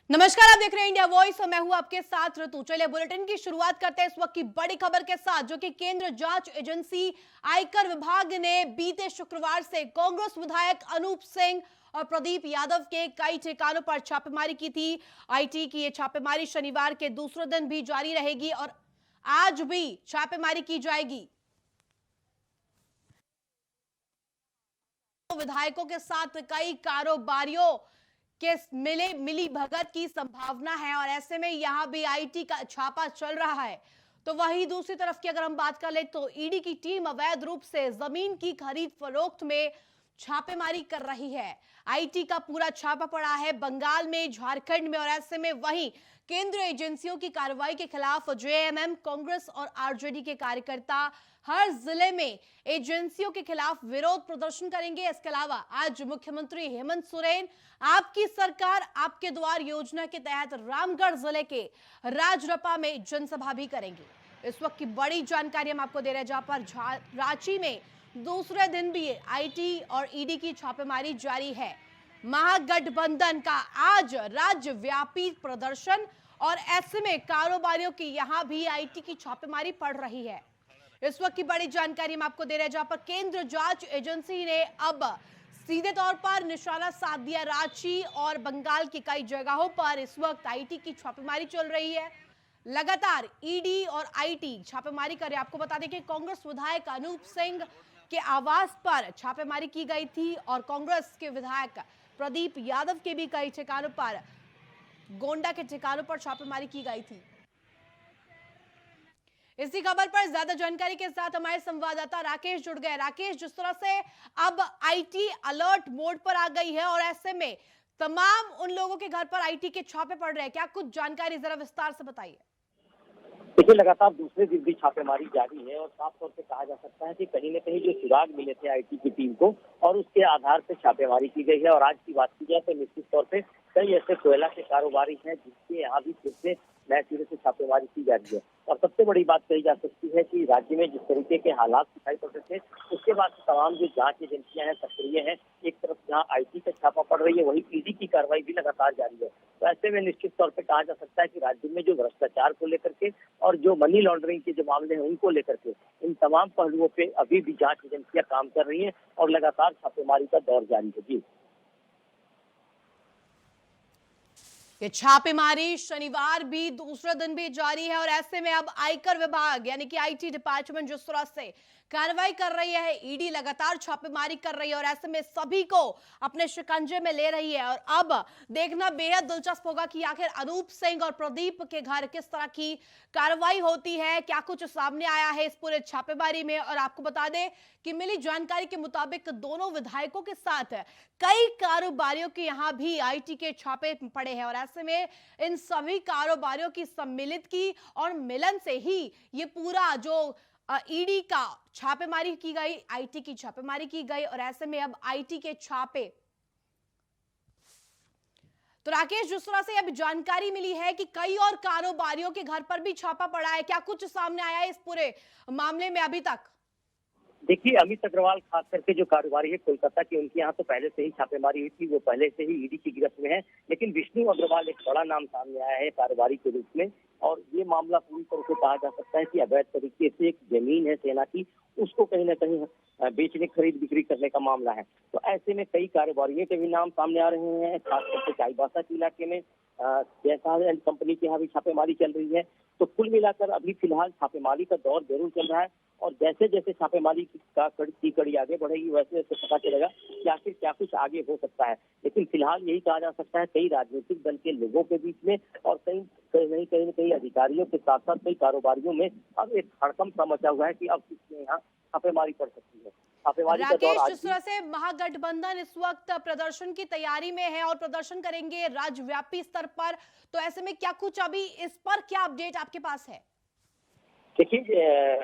नमस्कार, आप देख रहे हैं इंडिया वॉइस और मैं हूं आपके साथ ऋतु। चलिए बुलेटिन की शुरुआत करते हैं इस वक्त की बड़ी खबर के साथ, जो कि केंद्र जांच एजेंसी आयकर विभाग ने बीते शुक्रवार से कांग्रेस विधायक अनूप सिंह और प्रदीप यादव के कई ठिकानों पर छापेमारी की थी। आईटी की यह छापेमारी शनिवार के दूसरे दिन भी जारी रहेगी और आज भी छापेमारी की जाएगी। विधायकों के साथ कई कारोबारियों के मिली भगत की संभावना है और ऐसे में यहां भी आईटी का छापा चल रहा है। तो वहीं दूसरी तरफ की अगर हम बात कर ले तो ईडी की टीम अवैध रूप से जमीन की खरीद फरोख्त में छापेमारी कर रही है। आईटी का पूरा छापा पड़ा है बंगाल में, झारखंड में और ऐसे में वहीं केंद्रीय एजेंसियों की कार्रवाई के खिलाफ जेएमएम, कांग्रेस और आरजेडी के कार्यकर्ता हर जिले में एजेंसियों के खिलाफ विरोध प्रदर्शन करेंगे। इसके अलावा आज मुख्यमंत्री हेमंत सोरेन आपकी सरकार आपके द्वार योजना के तहत रामगढ़ जिले के राजरपा में जनसभा भी करेंगे। इस वक्त की बड़ी जानकारी हम आपको दे रहे हैं, जहां पर रांची में दूसरे दिन भी आईटी और ईडी की छापेमारी जारी है। महागठबंधन का आज राज्यव्यापी प्रदर्शन और ऐसे में कारोबारियों की यहां भी आईटी की छापेमारी पड़ रही है। इस वक्त की बड़ी जानकारी हम आपको दे रहे हैं, जहां पर केंद्र जांच एजेंसी ने अब सीधे तौर पर निशाना साध दिया। रांची और बंगाल की कई जगहों पर इस वक्त आईटी की छापेमारी चल रही है। लगातार ईडी और आईटी छापेमारी कर रहे हैं। आपको बता दें कि कांग्रेस विधायक अनूप सिंह के आवास पर छापेमारी की गई थी और कांग्रेस के विधायक प्रदीप यादव के भी कई ठिकानों पर, गोंडा के ठिकानों पर छापेमारी की गई थी। इसी खबर पर ज्यादा जानकारी के साथ हमारे संवाददाता राकेश जुड़ गए। राकेश, जिस तरह से अब आईटी अलर्ट मोड पर आ गई है और ऐसे में तमाम उन लोगों के घर पर आईटी के छापे पड़ रहे हैं, क्या कुछ जानकारी जरा विस्तार से बताइए। देखिए, लगातार दूसरे दिन भी छापेमारी जारी है और साफ तौर पे कहा जा सकता है कि कहीं न कहीं जो सुराग मिले थे आईटी की टीम को और उसके आधार पे छापेमारी की गई है। और आज की बात की जाए तो निश्चित तौर पे कई ऐसे कोयला के कारोबारी हैं जिनके यहाँ भी फिर से नए सिरे से छापेमारी की जा रही है। और सबसे बड़ी बात कही जा सकती है कि राज्य में जिस तरीके के हालात दिखाई पड़ रहे थे, उसके बाद तमाम जो जांच एजेंसियां हैं सक्रिय हैं। एक तरफ जहां आईटी का छापा पड़ रही है, वहीं ईडी की कार्रवाई भी लगातार जारी है। तो ऐसे में निश्चित तौर पे कहा जा सकता है कि राज्य में जो भ्रष्टाचार को लेकर के और जो मनी लॉन्ड्रिंग के जो मामले हैं उनको लेकर के इन तमाम पहलुओं पे अभी भी जांच एजेंसियां काम कर रही हैं और लगातार छापेमारी का दौर जारी है। जी, ये छापेमारी शनिवार भी दूसरे दिन भी जारी है और ऐसे में अब आयकर विभाग यानी कि आईटी डिपार्टमेंट जिस तरह से कार्रवाई कर रही है, ईडी लगातार छापेमारी कर रही है और ऐसे में सभी को अपने शिकंजे में ले रही है। और अब देखना बेहद दिलचस्प होगा कि आखिर अनूप सिंह और प्रदीप के घर किस तरह की कार्रवाई होती है, क्या कुछ सामने आया है इस पूरे छापेमारी में। और आपको बता दें कि मिली जानकारी के मुताबिक दोनों विधायकों के साथ कई कारोबारियों के यहां भी आईटी के छापे पड़े हैं और ऐसे में इन सभी कारोबारियों की सम्मिलित की और मिलन से ही ये पूरा जो ईडी का छापेमारी की गई, आईटी की छापेमारी की गई और ऐसे में अब आईटी के छापे। तो राकेश, जिस तरह से अब जानकारी मिली है कि कई और कारोबारियों के घर पर भी छापा पड़ा है, क्या कुछ सामने आया है इस पूरे मामले में अभी तक? देखिए, अमित अग्रवाल खास करके जो कारोबारी है कोलकाता के, उनके यहाँ तो पहले से ही छापेमारी हुई थी, वो पहले से ही ईडी की गिरफ्त में है। लेकिन विष्णु अग्रवाल एक बड़ा नाम सामने आया है कारोबारी के रूप में और ये मामला पूरी तरह से कहा जा सकता है कि अवैध तरीके से एक जमीन है सेना की, उसको कहीं ना कहीं बेचने खरीद बिक्री करने का मामला है। तो ऐसे में कई कारोबारियों के भी नाम सामने आ रहे हैं, खास करके चाईबासा के इलाके में जैसा एंड कंपनी के यहाँ भी छापेमारी चल रही है। तो कुल मिलाकर अभी फिलहाल छापेमारी का दौर जरूर चल रहा है और जैसे जैसे छापेमारी की कड़ी आगे बढ़ेगी वैसे वैसे पता चलेगा कि आखिर क्या कुछ आगे हो सकता है। लेकिन फिलहाल यही कहा जा सकता है कई राजनीतिक दल के लोगों के बीच में और कई अधिकारियों के साथ साथ कई कारोबारियों में अब एक हड़कंप सा मचा हुआ है कि अब किसने यहाँ छापेमारी पड़ सकती है। छापेमारी का दौर राकेश, आज जिस तरह से महागठबंधन इस वक्त प्रदर्शन की तैयारी में है और प्रदर्शन करेंगे राज्यव्यापी स्तर पर, तो ऐसे में क्या कुछ अभी इस पर क्या अपडेट आपके पास है? देखिए,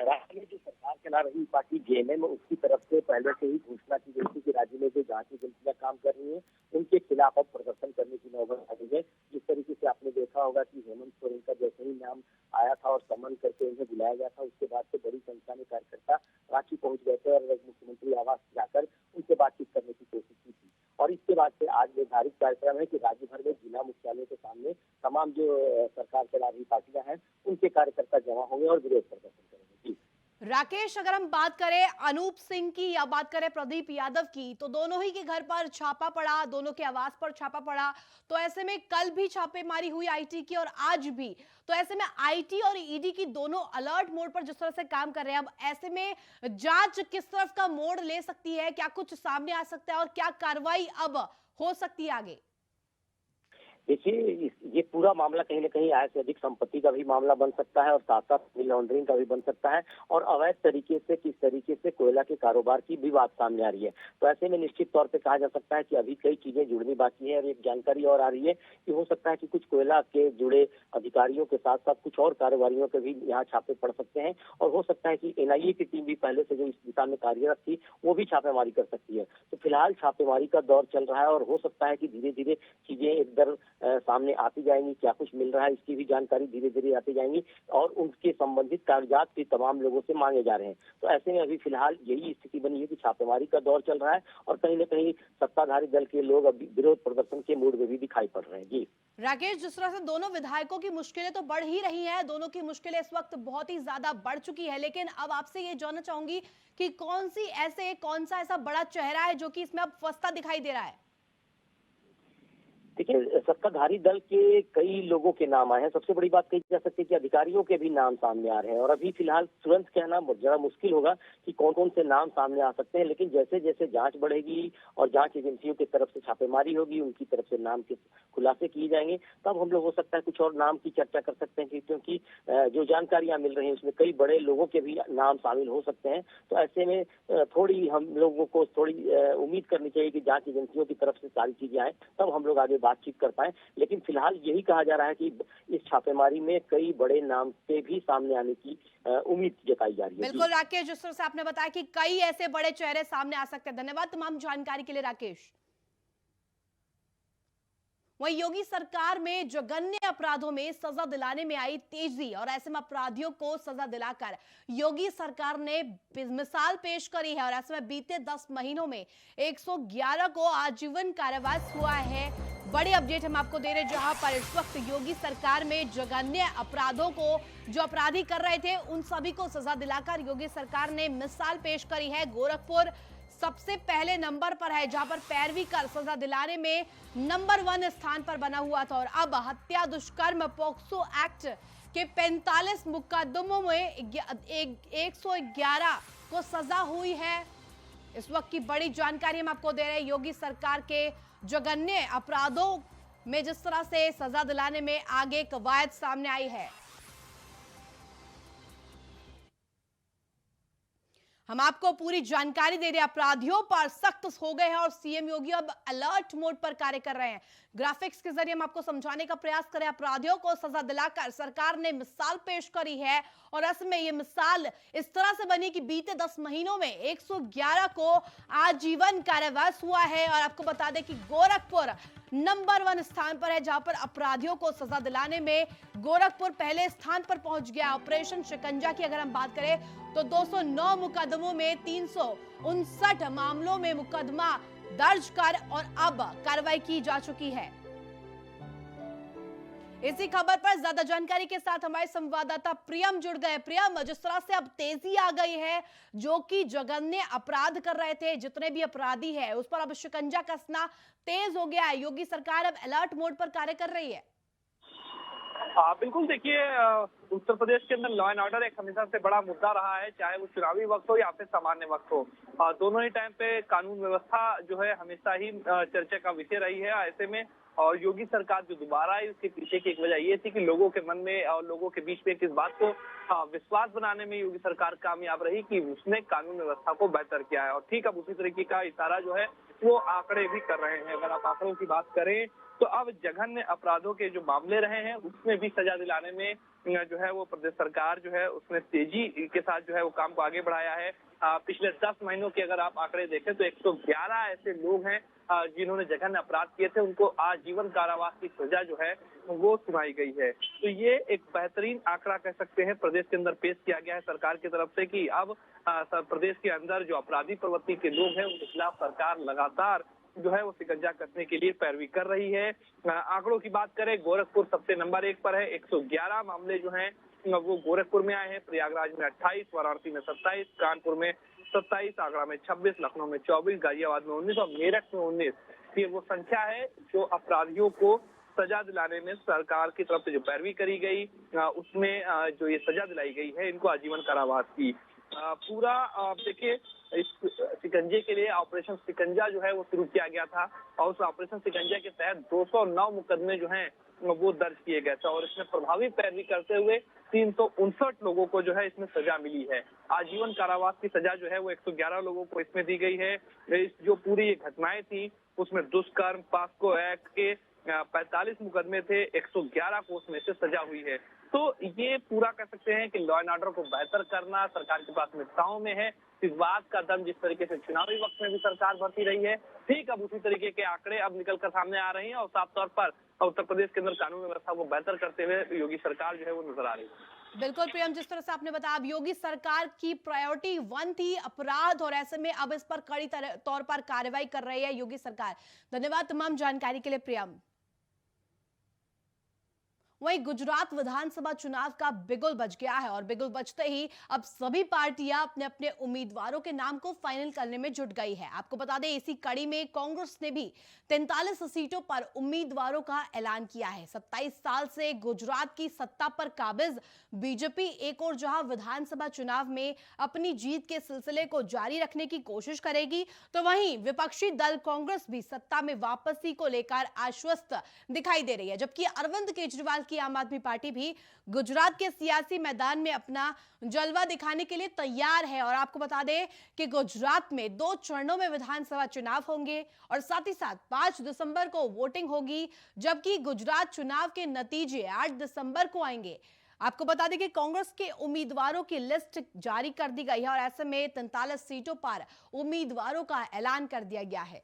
राज्य में जो सरकार चला रही पार्टी जेएमएम, उसकी तरफ से पहले से ही घोषणा की गई थी कि राज्य में जो जांच एजेंसियां काम कर रही हैं उनके खिलाफ अब प्रदर्शन करने की नौबत आ गई है। जिस तरीके से आपने देखा होगा कि हेमंत सोरेन का जैसे ही नाम आया था और समन करके उन्हें बुलाया गया था, उसके बाद से बड़ी संख्या में कार्यकर्ता रांची पहुंच गए थे और मुख्यमंत्री आवास जाकर उनसे बातचीत करने की कोशिश की थी। और इसके बाद से आज निर्धारित कार्यक्रम है कि राज्य भर में जिला मुख्यालय के सामने तमाम जो सरकार चला रही पार्टियां हैं उनके कार्यकर्ता जमा होंगे और विरोध प्रदर्शन करेंगे। जी राकेश, अगर हम बात करें अनूप सिंह की या बात करें प्रदीप यादव की, तो दोनों ही के घर पर छापा पड़ा, दोनों के आवास पर छापा पड़ा। तो ऐसे में कल भी छापेमारी हुई आईटी की और आज भी। तो ऐसे में आईटी और ईडी की दोनों अलर्ट मोड पर जिस तरह से काम कर रहे हैं, अब ऐसे में जांच किस तरफ का मोड़ ले सकती है, क्या कुछ सामने आ सकता है और क्या कार्रवाई अब हो सकती है आगे? देखिए, ये पूरा मामला कहीं न कहीं आय से अधिक संपत्ति का भी मामला बन सकता है और साथ-साथ मनी लॉन्ड्रिंग का भी बन सकता है और अवैध तरीके से किस तरीके से कोयला के कारोबार की भी बात सामने आ रही है। तो ऐसे में निश्चित तौर पे कहा जा सकता है कि अभी कई चीजें जुड़नी बाकी है और एक जानकारी और आ रही है कि हो सकता है कि कुछ कोयला के जुड़े अधिकारियों के साथ-साथ कुछ और कारोबारियों के भी यहाँ छापे पड़ सकते हैं और हो सकता है कि एनआईए की टीम भी पहले से जो इस दिशा में कार्यरत थी, वो भी छापेमारी कर सकती है। तो फिलहाल छापेमारी का दौर चल रहा है और हो सकता है कि धीरे-धीरे चीजें एकदम सामने आती जाएंगी, क्या कुछ मिल रहा है इसकी भी जानकारी धीरे धीरे आती जाएंगी और उनके संबंधित कागजात भी तमाम लोगों से मांगे जा रहे हैं। तो ऐसे में अभी फिलहाल यही स्थिति बनी है कि छापेमारी का दौर चल रहा है और कहीं न कहीं सत्ताधारी दल के लोग अभी विरोध प्रदर्शन के मूड में भी दिखाई पड़ रहे हैं। जी राकेश, जिस तरह से दोनों विधायकों की मुश्किलें तो बढ़ ही रही हैं, दोनों की मुश्किलें इस वक्त बहुत ही ज्यादा बढ़ चुकी है, लेकिन अब आपसे ये जानना चाहूंगी कि कौन सा ऐसा बड़ा चेहरा है जो कि इसमें अब फंसता दिखाई दे रहा है? देखिए, सत्ताधारी दल के कई लोगों के नाम आए हैं। सबसे बड़ी बात कही जा सकती है कि अधिकारियों के भी नाम सामने आ रहे हैं और अभी फिलहाल तुरंत कहना जरा मुश्किल होगा कि कौन कौन से नाम सामने आ सकते हैं, लेकिन जैसे जैसे जांच बढ़ेगी और जांच एजेंसियों की तरफ से छापेमारी होगी, उनकी तरफ से नाम के खुलासे किए जाएंगे, तब हम लोग हो सकता है कुछ और नाम की चर्चा कर सकते हैं क्योंकि जो जानकारियां मिल रही हैं उसमें कई बड़े लोगों के भी नाम शामिल हो सकते हैं। तो ऐसे में थोड़ी हम लोगों को थोड़ी उम्मीद करनी चाहिए कि जांच एजेंसियों की तरफ से सारी चीजें आए, तब हम लोग आगे बातचीत कर पाए। लेकिन फिलहाल यही कहा जा रहा है कि इस छापेमारी में कई बड़े नाम के भी सामने आने की उम्मीद जताई जा रही है। बिल्कुल राकेश, जिस तरह से आपने बताया कि कई ऐसे बड़े चेहरे सामने आ सकते हैं। धन्यवाद तमाम जानकारी के लिए राकेश। वहीं योगी सरकार में जघन्य अपराधों में सजा दिलाने में आई तेजी और ऐसे में अपराधियों को सजा दिलाकर योगी सरकार ने मिसाल पेश करी है और ऐसे में बीते 10 महीनों में 111 को आजीवन कारावास हुआ है। बड़ी अपडेट हम आपको दे रहे हैं, जहां पर इस वक्त योगी सरकार में जघन्य अपराधों को जो अपराधी कर रहे थे उन सभी को सजा दिलाकर योगी सरकार ने मिसाल पेश करी है। गोरखपुर सबसे पहले नंबर पर है, जहां पर पैरवी कर सजा दिलाने में नंबर 1 स्थान पर बना हुआ था और अब हत्या, दुष्कर्म, पोक्सो एक्ट के 45 मुकदमों में 111 को सजा हुई है। इस वक्त की बड़ी जानकारी हम आपको दे रहे हैं। योगी सरकार के जघन्य अपराधों में जिस तरह से सजा दिलाने में आगे कवायद सामने आई है, हम आपको पूरी जानकारी दे रहे हैं। अपराधियों पर सख्त हो गए हैं और सीएम योगी अब अलर्ट मोड पर कार्य कर रहे हैं। ग्राफिक्स के जरिए हम आपको समझाने का प्रयास करें। अपराधियों को सजा दिलाकर सरकार ने मिसाल पेश करी है और इसमें यह मिसाल इस तरह से बनी कि बीते 10 महीनों में 111 को आजीवन कारावास हुआ है और आपको बता दें कि गोरखपुर नंबर 1 स्थान पर है, जहां पर अपराधियों को सजा दिलाने में गोरखपुर पहले स्थान पर पहुंच गया। ऑपरेशन शिकंजा की अगर हम बात करें तो 209 मुकदमों में 359 मामलों में मुकदमा दर्ज कर और अब कार्रवाई की जा चुकी है। इसी खबर पर ज्यादा जानकारी के साथ हमारे संवाददाता प्रियम जुड़ गए। प्रियम, जिस तरह से अब तेजी आ गई है, जो कि जघन्य अपराध कर रहे थे जितने भी अपराधी हैं उस पर अब शिकंजा कसना तेज हो गया है। योगी सरकार अब अलर्ट मोड पर कार्य कर रही है। बिल्कुल, देखिए उत्तर प्रदेश के अंदर लॉ एंड ऑर्डर एक हमेशा से बड़ा मुद्दा रहा है, चाहे वो चुनावी वक्त हो या फिर सामान्य वक्त हो। दोनों ही टाइम पे कानून व्यवस्था जो है हमेशा ही चर्चा का विषय रही है। ऐसे में और योगी सरकार जो दोबारा आई उसके पीछे की एक वजह ये थी कि लोगों के मन में और लोगों के बीच में इस बात को विश्वास बनाने में योगी सरकार कामयाब रही कि उसने कानून व्यवस्था को बेहतर किया है। और ठीक अब उसी तरीके का इशारा जो है वो आंकड़े भी कर रहे हैं। अगर आप आंकड़ों की बात करें तो अब जघन्य अपराधों के जो मामले रहे हैं उसमें भी सजा दिलाने में जो है वो प्रदेश सरकार जो है उसने तेजी के साथ जो है वो काम को आगे बढ़ाया है। पिछले 10 महीनों के अगर आप आंकड़े देखें तो 111 ऐसे लोग हैं जिन्होंने जघन्य अपराध किए थे, उनको आजीवन कारावास की सजा जो है वो सुनाई गई है। तो ये एक बेहतरीन आंकड़ा कह सकते हैं प्रदेश के अंदर पेश किया गया है सरकार की तरफ से कि अब प्रदेश के अंदर जो अपराधी प्रवृत्ति के लोग हैं उनके खिलाफ सरकार लगातार जो है वो शिकंजा कसने के लिए पैरवी कर रही है। आंकड़ों की बात करें, गोरखपुर सबसे नंबर 1 पर है। 111 मामले जो हैं वो गोरखपुर में आए हैं। प्रयागराज में 28, वाराणसी में 27, कानपुर में 27, आगरा में 26, लखनऊ में 24, गाजियाबाद में 19 और मेरठ में 19। ये वो संख्या है जो अपराधियों को सजा दिलाने में सरकार की तरफ से जो पैरवी करी गई, उसमें जो ये सजा दिलाई गई है, इनको आजीवन कारावास की। पूरा देखिए, इस शिकंजे के लिए ऑपरेशन शिकंजा जो है वो शुरू किया गया था और उस ऑपरेशन शिकंजा के तहत 209 मुकदमे जो हैं वो दर्ज किए गए थे और इसमें प्रभावी पैरवी करते हुए 359 लोगों को जो है इसमें सजा मिली है। आजीवन कारावास की सजा जो है वो 111 लोगों को इसमें दी गई है। जो पूरी ये घटनाएं थी उसमें दुष्कर्म, पास्को एक्ट के 45 मुकदमे थे, 111 को उसमें से सजा हुई है। तो ये पूरा कह सकते हैं कि लॉ एंड ऑर्डर को बेहतर करना सरकार की प्राथमिकताओं में है। इस बात का दम जिस तरीके से चुनावी वक्त में भी सरकार भरती रही है, ठीक अब उसी तरीके के आंकड़े अब निकलकर सामने आ रहे हैं और साफ तौर पर उत्तर प्रदेश के अंदर कानून व्यवस्था को बेहतर करते हुए योगी सरकार जो है वो नजर आ रही है। बिल्कुल प्रियम, जिस तरह से आपने बताया, अब योगी सरकार की प्रायोरिटी 1 थी अपराध, और ऐसे में अब इस पर कड़ी तौर पर कार्रवाई कर रही है योगी सरकार। धन्यवाद तमाम जानकारी के लिए प्रियम। वहीं गुजरात विधानसभा चुनाव का बिगुल बज गया है और बिगुल बजते ही अब सभी पार्टियां अपने अपने उम्मीदवारों के नाम को फाइनल करने में जुट गई है। आपको बता दें, इसी कड़ी में कांग्रेस ने भी 43 सीटों पर उम्मीदवारों का ऐलान किया है। 27 साल से गुजरात की सत्ता पर काबिज बीजेपी एक और जहां विधानसभा चुनाव में अपनी जीत के सिलसिले को जारी रखने की कोशिश करेगी, तो वहीं विपक्षी दल कांग्रेस भी सत्ता में वापसी को लेकर आश्वस्त दिखाई दे रही है। जबकि अरविंद केजरीवाल की आम आदमी पार्टी भी गुजरात के सियासी मैदान में अपना जलवा दिखाने के लिए तैयार है। और आपको बता दें कि गुजरात में 2 चरणों में विधानसभा चुनाव होंगे और साथ ही साथ 5 दिसंबर को वोटिंग होगी, जबकि गुजरात चुनाव के नतीजे 8 दिसंबर को आएंगे। आपको बता दें कि कांग्रेस के उम्मीदवारों की लिस्ट जारी कर दी गई है और ऐसे में 43 सीटों पर उम्मीदवारों का ऐलान कर दिया गया है।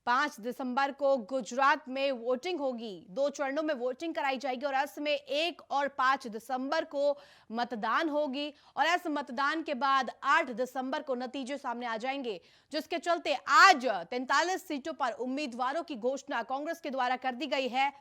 5 दिसंबर को गुजरात में वोटिंग होगी, 2 चरणों में वोटिंग कराई जाएगी और ऐसे में 1 और 5 दिसंबर को मतदान होगी और ऐसे मतदान के बाद 8 दिसंबर को नतीजे सामने आ जाएंगे, जिसके चलते आज 43 सीटों पर उम्मीदवारों की घोषणा कांग्रेस के द्वारा कर दी गई है।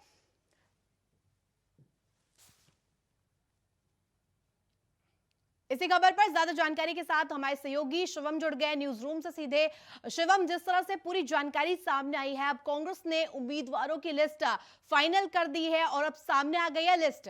इसी खबर पर ज्यादा जानकारी के साथ हमारे सहयोगी शिवम जुड़ गए न्यूज रूम से सीधे। शिवम, जिस तरह से पूरी जानकारी सामने आई है, अब कांग्रेस ने उम्मीदवारों की लिस्ट फाइनल कर दी है और अब सामने आ गई है लिस्ट।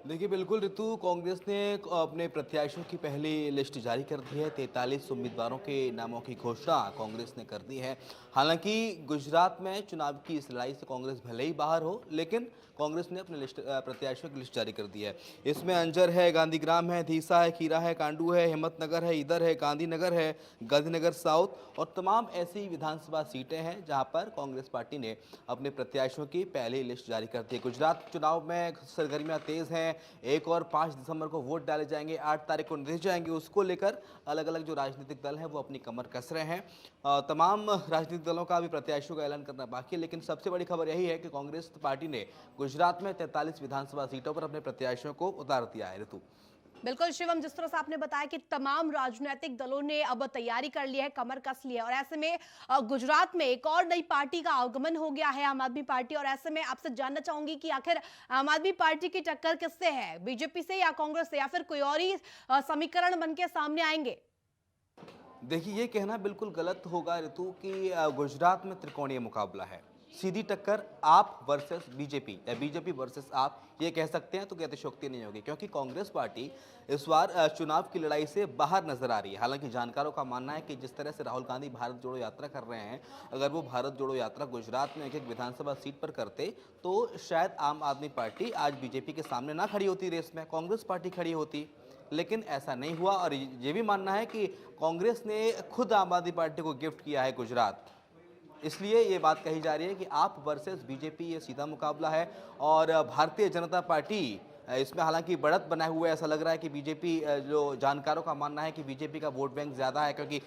देखिए बिल्कुल ऋतु, कांग्रेस ने अपने प्रत्याशियों की पहली लिस्ट जारी कर दी है। 43 उम्मीदवारों के नामों की घोषणा कांग्रेस ने कर दी है। हालांकि गुजरात में चुनाव की इस लड़ाई से कांग्रेस भले ही बाहर हो, लेकिन कांग्रेस ने अपने प्रत्याशियों की लिस्ट जारी कर दी है। इसमें अंजर है, गांधीग्राम है, धीसा है, खीरा है, कांडू है, हिम्मतनगर है, इधर है, गांधीनगर है, गांधीनगर साउथ और तमाम ऐसी विधानसभा सीटें हैं जहां पर कांग्रेस पार्टी ने अपने प्रत्याशियों की पहली लिस्ट जारी कर दी है। गुजरात चुनाव में सरगर्मियां तेज हैं। 1 और 5 दिसंबर को वोट डाले जाएंगे, 8 तारीख को नतीजे जाएंगे। उसको लेकर अलग अलग जो राजनीतिक दल हैं वो अपनी कमर कस रहे हैं। तमाम राजनीतिक दलों का भी प्रत्याशियों का ऐलान करना बाकी है, लेकिन सबसे बड़ी खबर यही है कि कांग्रेस पार्टी ने गुजरात में 43 विधानसभा सीटों पर अपने प्रत्याशियों को उतार दिया है। ऋतु, बिल्कुल शिवम, जिस तरह से आपने बताया कि तमाम राजनीतिक दलों ने अब तैयारी कर ली है, कमर कस ली है और ऐसे में गुजरात में एक और नई पार्टी का आगमन हो गया है, आम आदमी पार्टी। और ऐसे में आपसे जानना चाहूंगी कि आखिर आम आदमी पार्टी की टक्कर किससे है, बीजेपी से या कांग्रेस से, या फिर कोई और ही समीकरण बनके सामने आएंगे? देखिए ये कहना बिल्कुल गलत होगा ऋतु कि गुजरात में त्रिकोणीय मुकाबला है। सीधी टक्कर आप वर्सेस बीजेपी या बीजेपी वर्सेस आप, ये कह सकते हैं तो क्या अतिशयोक्ति नहीं होगी, क्योंकि कांग्रेस पार्टी इस बार चुनाव की लड़ाई से बाहर नजर आ रही है। हालांकि जानकारों का मानना है कि जिस तरह से राहुल गांधी भारत जोड़ो यात्रा कर रहे हैं, अगर वो भारत जोड़ो यात्रा गुजरात में एक एक विधानसभा सीट पर करते तो शायद आम आदमी पार्टी आज बीजेपी के सामने ना खड़ी होती रेस में, कांग्रेस पार्टी खड़ी होती। लेकिन ऐसा नहीं हुआ और ये भी मानना है कि कांग्रेस ने खुद आम आदमी पार्टी को गिफ्ट किया है गुजरात, इसलिए ये बात कही जा रही है कि आप वर्सेस बीजेपी ये सीधा मुकाबला है। और भारतीय जनता पार्टी इसमें हालांकि बढ़त बनाए हुए ऐसा लग रहा है कि बीजेपी, जो जानकारों का मानना है कि बीजेपी का वोट बैंक ज़्यादा है, क्योंकि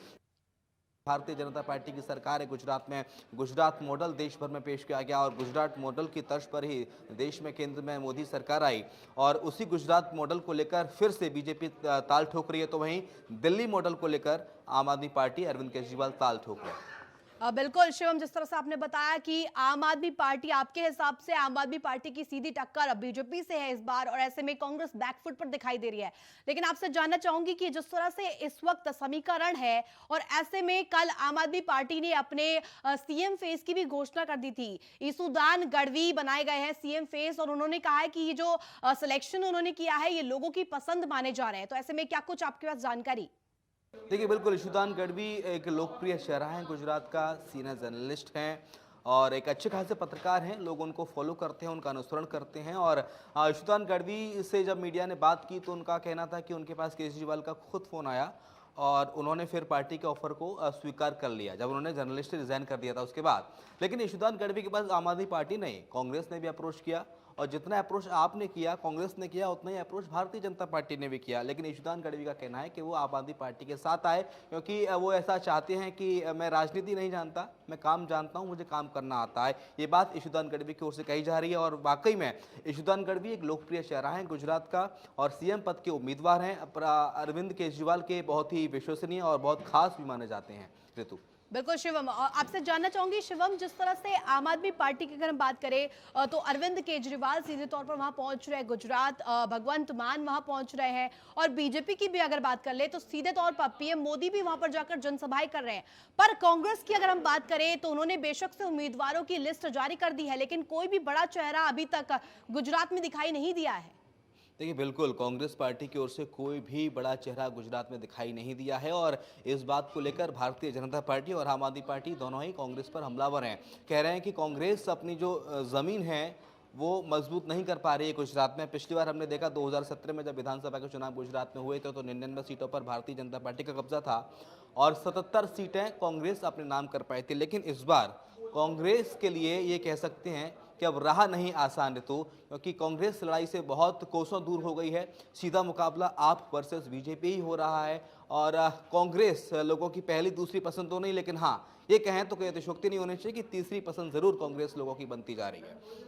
भारतीय जनता पार्टी की सरकार है गुजरात में, गुजरात मॉडल देश भर में पेश किया गया और गुजरात मॉडल की तर्ज पर ही देश में केंद्र में मोदी सरकार आई और उसी गुजरात मॉडल को लेकर फिर से बीजेपी ताल ठोक रही है, तो वहीं दिल्ली मॉडल को लेकर आम आदमी पार्टी अरविंद केजरीवाल ताल ठोक रहे हैं। बिल्कुल शिवम, जिस तरह से आपने बताया कि आम आदमी पार्टी, आपके हिसाब से आम आदमी पार्टी की सीधी टक्कर बीजेपी से है इस बार और ऐसे में कांग्रेस बैकफुट पर दिखाई दे रही है। लेकिन आपसे जानना चाहूंगी कि जिस तरह से इस वक्त समीकरण है और ऐसे में कल आम आदमी पार्टी ने अपने सीएम फेस की भी घोषणा कर दी थी। ईसुदान गढ़वी बनाए गए हैं सीएम फेस और उन्होंने कहा है कि ये जो सिलेक्शन उन्होंने किया है ये लोगों की पसंद माने जा रहे हैं। तो ऐसे में क्या कुछ आपके पास जानकारी? देखिए बिल्कुल, ईशुदान गढ़वी एक लोकप्रिय चेहरा है गुजरात का, सीनियर जर्नलिस्ट हैं और एक अच्छे खासे पत्रकार हैं। लोग उनको फॉलो करते हैं, उनका अनुसरण करते हैं और ईशुदान गढ़वी से जब मीडिया ने बात की तो उनका कहना था कि उनके पास केजरीवाल का खुद फ़ोन आया और उन्होंने फिर पार्टी के ऑफर को स्वीकार कर लिया जब उन्होंने जर्नलिस्ट से रिजाइन कर दिया था उसके बाद। लेकिन ईशुदान गढ़वी के पास आम आदमी पार्टी नहीं, कांग्रेस ने भी अप्रोच किया और जितना अप्रोच आपने किया, कांग्रेस ने किया, उतना ही अप्रोच भारतीय जनता पार्टी ने भी किया। लेकिन ईशुदान गढ़वी का कहना है कि वो आम आदमी पार्टी के साथ आए क्योंकि वो ऐसा चाहते हैं कि मैं राजनीति नहीं जानता, मैं काम जानता हूं, मुझे काम करना आता है। ये बात ईशुदान गढ़वी की ओर से कही जा रही है और वाकई में ईशुदान गढ़वी एक लोकप्रिय चेहरा है गुजरात का और सीएम पद के उम्मीदवार हैं। अरविंद केजरीवाल के बहुत ही विश्वसनीय और बहुत खास भी माने जाते हैं। ऋतु बिल्कुल शिवम, आपसे जानना चाहूंगी शिवम, जिस तरह से आम आदमी पार्टी की अगर हम बात करें तो अरविंद केजरीवाल सीधे तौर पर वहां पहुंच रहे हैं गुजरात, भगवंत मान वहां पहुंच रहे हैं और बीजेपी की भी अगर बात कर ले तो सीधे तौर पर पीएम मोदी भी वहां पर जाकर जनसभाएं कर रहे हैं। पर कांग्रेस की अगर हम बात करें तो उन्होंने बेशक से उम्मीदवारों की लिस्ट जारी कर दी है लेकिन कोई भी बड़ा चेहरा अभी तक गुजरात में दिखाई नहीं दिया है। देखिए बिल्कुल, कांग्रेस पार्टी की ओर से कोई भी बड़ा चेहरा गुजरात में दिखाई नहीं दिया है और इस बात को लेकर भारतीय जनता पार्टी और आम आदमी पार्टी दोनों ही कांग्रेस पर हमलावर हैं। कह रहे हैं कि कांग्रेस अपनी जो ज़मीन है वो मजबूत नहीं कर पा रही है गुजरात में। पिछली बार हमने देखा 2017 में जब विधानसभा के चुनाव गुजरात में हुए थे तो 99 सीटों पर भारतीय जनता पार्टी का कब्जा था और 77 सीटें कांग्रेस अपने नाम कर पाई थी। लेकिन इस बार कांग्रेस के लिए ये कह सकते हैं कि अब रहा नहीं आसान ऋतु, क्योंकि कांग्रेस लड़ाई से बहुत कोसों दूर हो गई है। सीधा मुकाबला आप वर्सेस बीजेपी ही हो रहा है और कांग्रेस लोगों की पहली दूसरी पसंद तो नहीं, लेकिन हाँ ये कहें तो कोई अतिशयोक्ति नहीं होनी चाहिए कि तीसरी पसंद जरूर कांग्रेस लोगों की बनती जा रही है।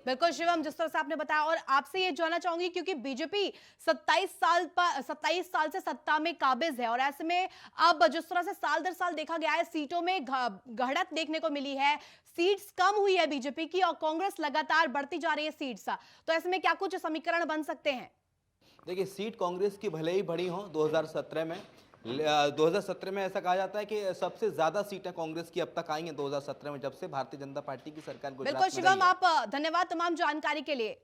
बिल्कुल शिवम, जिस तरह से आपने बताया और आपसे ये जानना चाहूंगी क्योंकि बीजेपी 27 साल से सत्ता में काबिज है और ऐसे में अब जिस तरह से साल दर साल देखा गया है सीटों में बढ़त देखने को मिली है, सीट्स कम हुई है बीजेपी की और कांग्रेस लगातार बढ़ती जा रही है सीट्स। तो ऐसे में क्या कुछ समीकरण बन सकते हैं? देखिए सीट कांग्रेस की भले ही बढ़ी हो 2017 में ऐसा कहा जाता है कि सबसे ज्यादा सीटें कांग्रेस की अब तक आई हैं 2017 में, जब से भारतीय जनता पार्टी की सरकार गुजरात में बिल्कुल शिवम, आप धन्यवाद तमाम जानकारी के लिए।